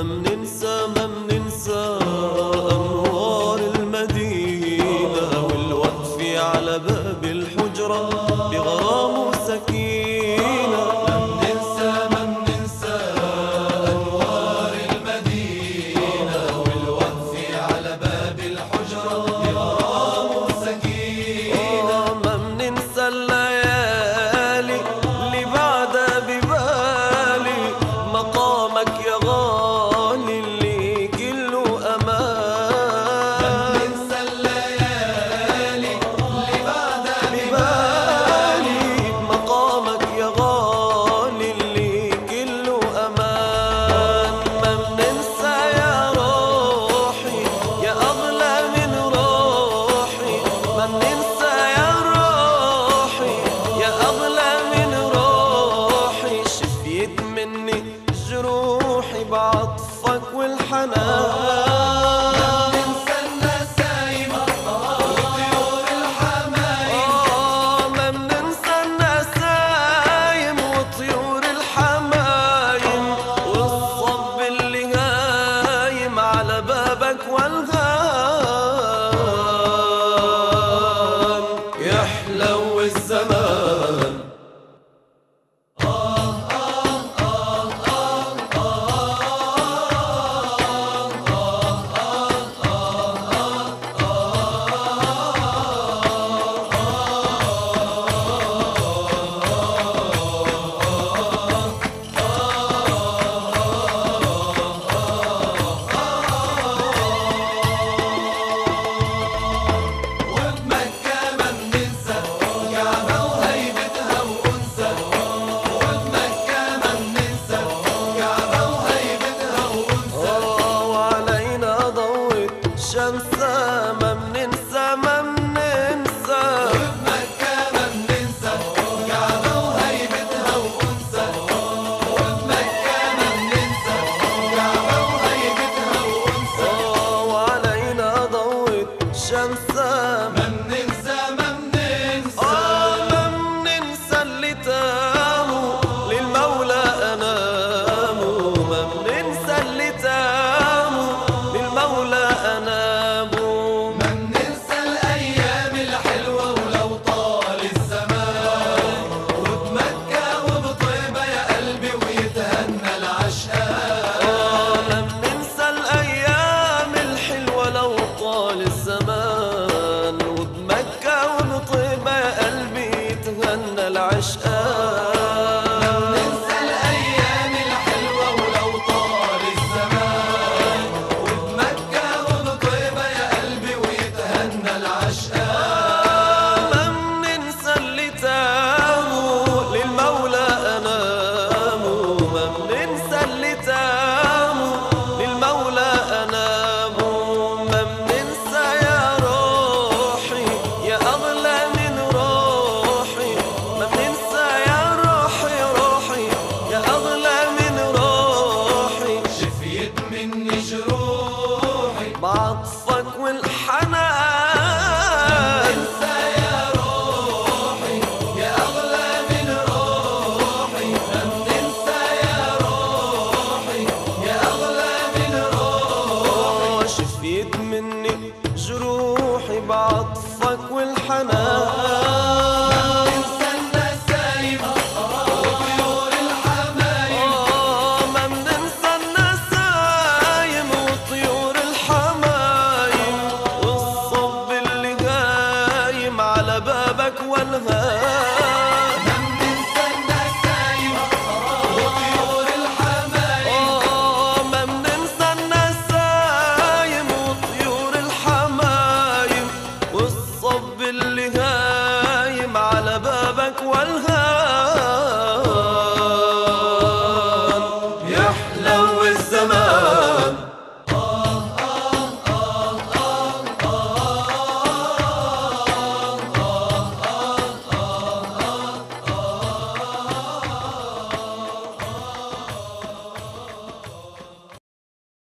ما بننسى أنوار المدينة والوقف على باب الحجرة بغرام وسكينة. ما بننسى أنوار المدينة والوقف على باب الحجرة بغرام وسكينة. ما بننسى الليالي اللي بعدها ببالي مقامك يا غالي اللي كله أمان. ما بننسى الليالي اللي بعدها ببالي مقامك يا غالي اللي كله أمان. ما بننسى يا روحي يا أغلى من روحي. ما بننسى يا روحي يا أغلى من روحي. شفيت مني جروحي بعطفك والحنان. ما بننسى النسايم وطيور الحمايم. ما بننسى النسايم وطيور الحمايم والصب اللي هايم على بابك والغان. يحلو الزمان شمسة. ما بننسى ما بننسى وبمكة ما بننسى كعبة وهيبتها وأنثى. وبمكة ما بننسى كعبة وهيبتها وأنثى. وعلينا ضوت شمسة. ما بننسى ما بننسى ما بننسى اللي تاموا للمولى أناموا. ما بننسى اللي تاموا للمولى أناموا. طال الزمان وبمكة وبطيبة يا قلبي يتهنى العشقان. ما بننسى الأيام الحلوة ولو طال الزمان وبمكة وبطيبة يا قلبي ويتهنى العشقان. ما بننسى اللي تاموا للمولى أناموا. ما بننسى اللي تاموا للمولى أناموا. بعطفك والحنان. بننسى يا روحي يا أغلى من روحي. ما بننسى يا روحي يا أغلى من روحي. شفيت